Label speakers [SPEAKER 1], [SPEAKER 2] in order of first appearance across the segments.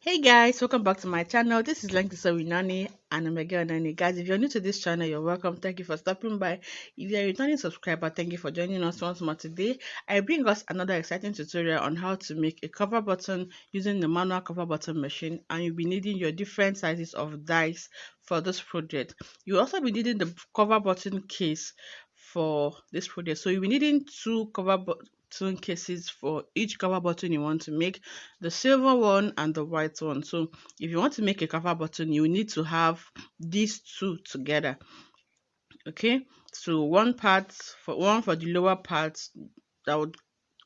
[SPEAKER 1] Hey guys, welcome back to my channel. This is Lankisa Winani and I'm a girl Nani. Guys, if you're new to this channel, you're welcome. Thank you for stopping by. If you're a returning subscriber, thank you for joining us once more. Today, I bring us another exciting tutorial on how to make a cover button using the manual cover button machine, and you'll be needing your different sizes of dies for this project. You'll also be needing the cover button case for this project. So you'll be needing two cover button cases for each cover button you want to make, the silver one and the white one. So if you want to make a cover button, you need to have these two together. Okay, so one for the lower part that would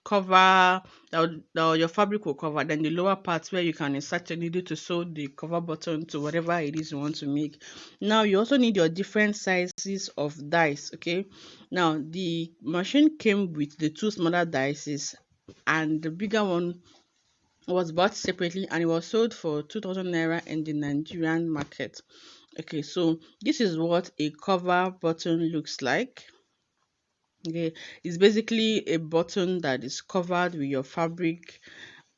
[SPEAKER 1] cover that your fabric will cover, then the lower part where you can insert your needle to sew the cover button to whatever it is you want to make. Now you also need your different sizes of dies. Okay, now the machine came with the two smaller dies, and the bigger one was bought separately, and it was sold for 2000 naira in the Nigerian market. Okay, so this is what a cover button looks like. Okay, it's basically a button that is covered with your fabric,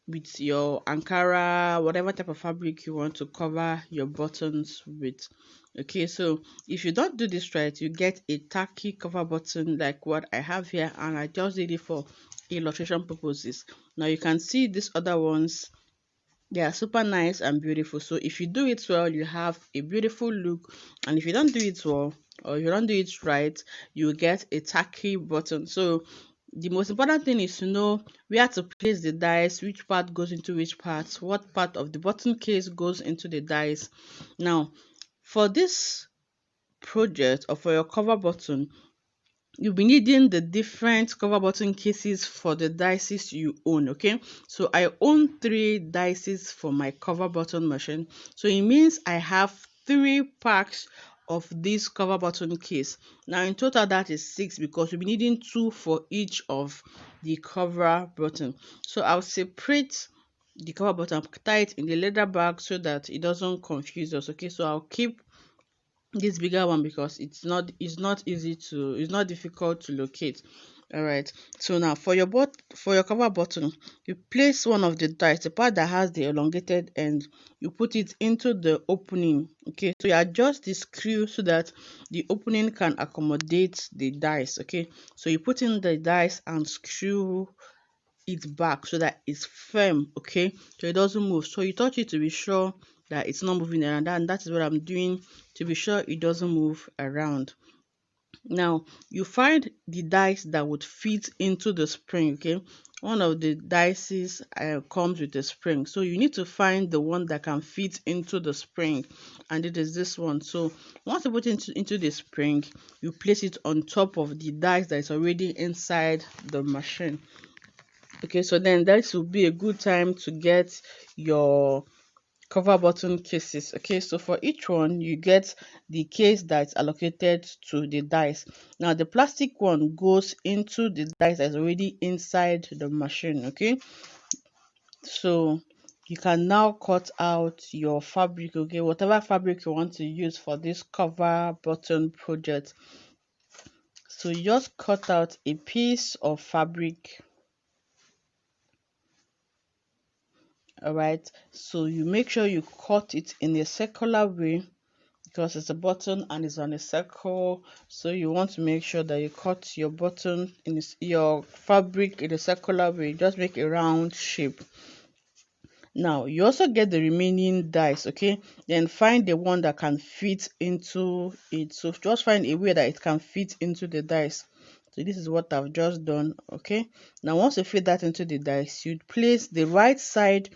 [SPEAKER 1] with your Ankara, whatever type of fabric you want to cover your buttons with. Okay, so if you don't do this right, you get a tacky cover button like what I have here, and I just did it for illustration purposes. Now you can see these other ones, they are super nice and beautiful. So if you do it well, you have a beautiful look, and if you don't do it well or if you don't do it right, you get a tacky button. So the most important thing is to know where to place the dies, which part goes into which part, what part of the button case goes into the dies. Now for this project, or for your cover button, you'll be needing the different cover button cases for the dices you own. Okay, so I own three dices for my cover button machine, so it means I have three packs of this cover button case. Now in total that is six, because you'll be needing two for each of the cover button. So I'll separate the cover button, tie it in the leather bag so that it doesn't confuse us. Okay, so I'll keep this bigger one because it's not difficult to locate. All right, so now for your cover button, you place one of the dies, the part that has the elongated end, you put it into the opening. Okay, so you adjust the screw so that the opening can accommodate the dies. Okay, so you put in the dies and screw it back so that it's firm. Okay, so it doesn't move. So you touch it to be sure that it's not moving around, and that is what I'm doing to be sure it doesn't move around. Now you find the dice that would fit into the spring. Okay, one of the dices comes with a spring, so you need to find the one that can fit into the spring, and it is this one. So once you put it into the spring, you place it on top of the dice that is already inside the machine. Okay, so then this will be a good time to get your cover button cases. Okay, so for each one you get the case that's allocated to the dice. Now the plastic one goes into the dice that's already inside the machine. Okay, so you can now cut out your fabric. Okay, whatever fabric you want to use for this cover button project. So you just cut out a piece of fabric. All right, so you make sure you cut it in a circular way because it's a button and it's on a circle. So you want to make sure that you cut your button in your fabric in a circular way. Just make a round shape. Now you also get the remaining dies. Okay, then find the one that can fit into it. So just find a way that it can fit into the dies. So this is what I've just done. Okay, now once you fit that into the dies, you place the right side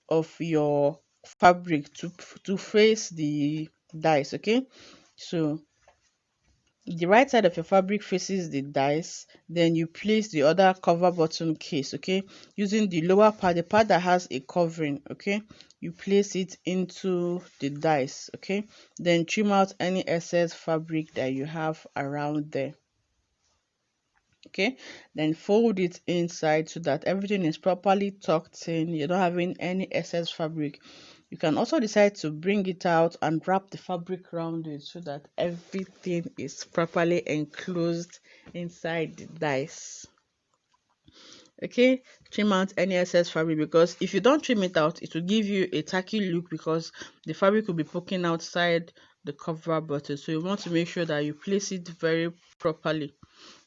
[SPEAKER 1] of your fabric to face the dies. Okay, so the right side of your fabric faces the dies, then you place the other cover button case. Okay, using the lower part, the part that has a covering. Okay, you place it into the dies. Okay, then trim out any excess fabric that you have around there. Okay, then fold it inside so that everything is properly tucked in, you're not having any excess fabric. You can also decide to bring it out and wrap the fabric around it so that everything is properly enclosed inside the dice. Okay, trim out any excess fabric, because if you don't trim it out, it will give you a tacky look because the fabric will be poking outside the cover button. So you want to make sure that you place it very properly.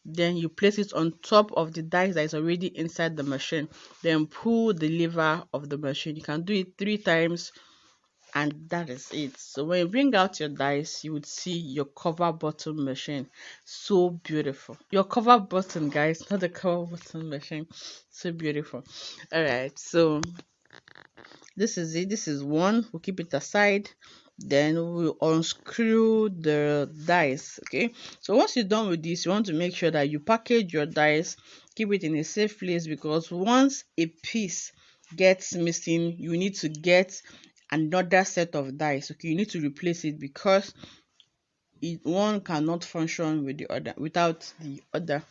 [SPEAKER 1] Then you place it on top of the dies that is already inside the machine. Then pull the lever of the machine. You can do it 3 times, and that is it. So when you bring out your dies, you would see your cover button machine. So beautiful. Your cover button, guys, not the cover button machine. So beautiful. All right, so this is it. This is one. We'll keep it aside. Then we'll unscrew the dies. Okay, so once you're done with this, you want to make sure that you package your dies, keep it in a safe place, because once a piece gets missing, you need to get another set of dies. Okay, you need to replace it, because one cannot function with the other without the other.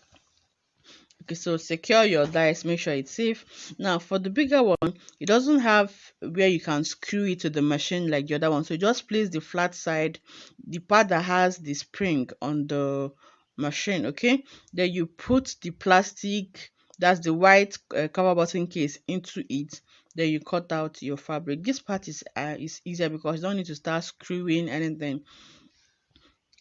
[SPEAKER 1] Okay, so secure your dies, make sure it's safe. Now for the bigger one, it doesn't have where you can screw it to the machine like the other one, so you just place the flat side, the part that has the spring on the machine. Okay, then you put the plastic, that's the white cover button case, into it. Then you cut out your fabric. This part is easier because you don't need to start screwing anything.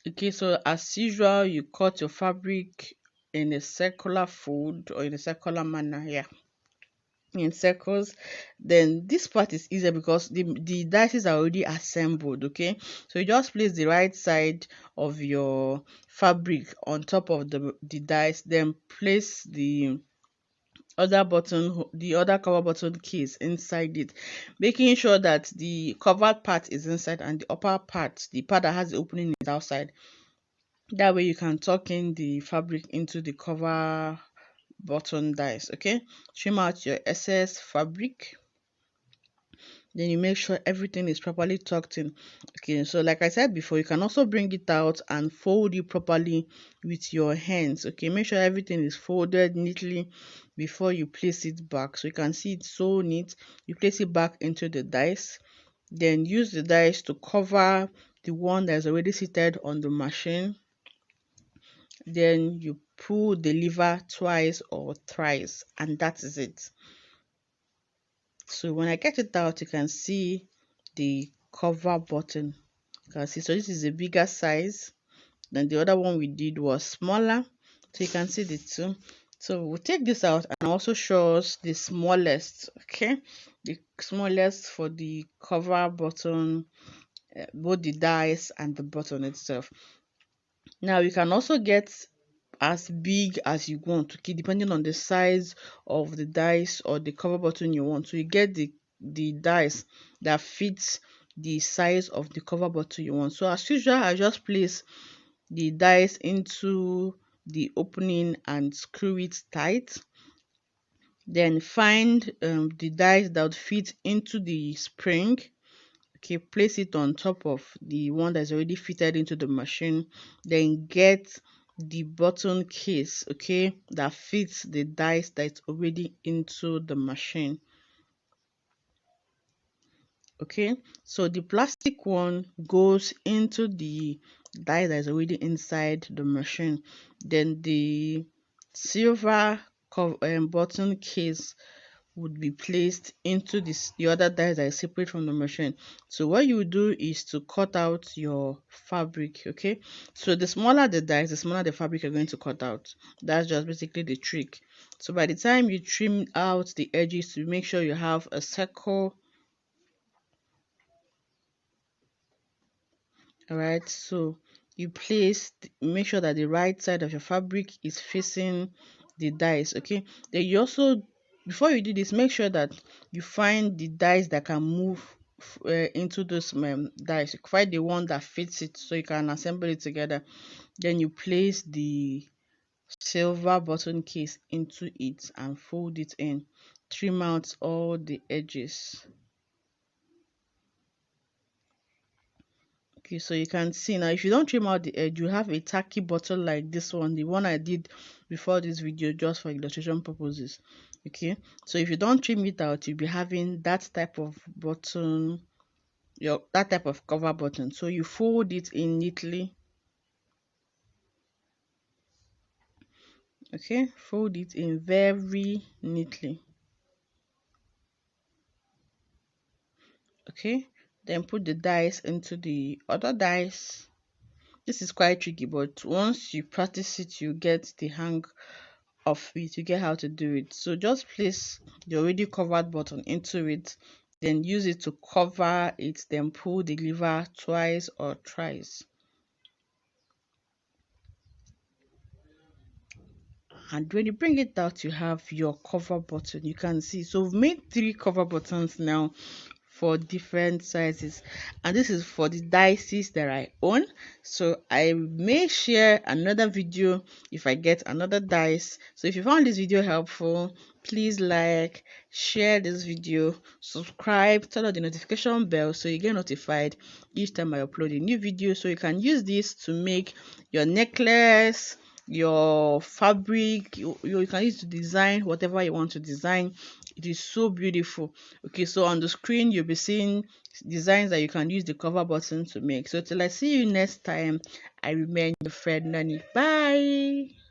[SPEAKER 1] Okay, so as usual, you cut your fabric in a circular fold or in a circular manner, yeah, in circles. Then this part is easier because the dices are already assembled. Okay, so you just place the right side of your fabric on top of the dice, then place the other cover button case inside it, making sure that the covered part is inside and the upper part, the part that has the opening, is outside. That way you can tuck in the fabric into the cover button dies. Okay, trim out your excess fabric, then you make sure everything is properly tucked in. Okay, so like I said before, you can also bring it out and fold it properly with your hands. Okay, make sure everything is folded neatly before you place it back, so you can see it's so neat. You place it back into the dice, then use the dice to cover the one that is already seated on the machine. Then you pull the lever twice or thrice, and that is it. So when I get it out, you can see the cover button. You can see, so this is a bigger size than the other one we did was smaller, so you can see the two. So we'll take this out and also show us the smallest. Okay, the smallest for the cover button, both the dice and the button itself. Now you can also get as big as you want, okay, depending on the size of the dice or the cover button you want. So you get the dice that fits the size of the cover button you want. So as usual, I just place the dice into the opening and screw it tight. Then find the dice that would fit into the spring. Okay, place it on top of the one that's already fitted into the machine. Then get the button case, okay, that fits the dice that's already into the machine. Okay, so the plastic one goes into the die that is already inside the machine. Then the silver button case would be placed into the other dies that is separate from the machine. So what you do is to cut out your fabric. Okay, so the smaller the dies, the smaller the fabric you're going to cut out. That's just basically the trick. So by the time you trim out the edges, to make sure you have a circle. All right, so you make sure that the right side of your fabric is facing the dies. Okay, then you also, before you do this, make sure that you find the dies that can move into those dies. You find the one that fits it so you can assemble it together. Then you place the silver button case into it and fold it in. Trim out all the edges. Okay, so you can see now, if you don't trim out the edge, you have a tacky button like this one, the one I did before this video, just for illustration purposes. Okay, so if you don't trim it out, you'll be having that type of button, that type of cover button. So you fold it in neatly. Okay, fold it in very neatly. Okay, then put the dice into the other dice. This is quite tricky, but once you practice it, you get the hang of it, you get how to do it. So just place the already covered button into it, then use it to cover it, then pull the lever twice or thrice. And when you bring it out, you have your cover button. You can see, so we've made 3 cover buttons now for different sizes, and this is for the dices that I own. So I may share another video if I get another dice. So if you found this video helpful, please like, share this video, subscribe, turn on the notification bell so you get notified each time I upload a new video, so you can use this to make your necklace, your fabric. You can use to design whatever you want to design. It is so beautiful. Okay, so on the screen you'll be seeing designs that you can use the cover button to make. So till I see you next time, I remain your friend Nani. Bye.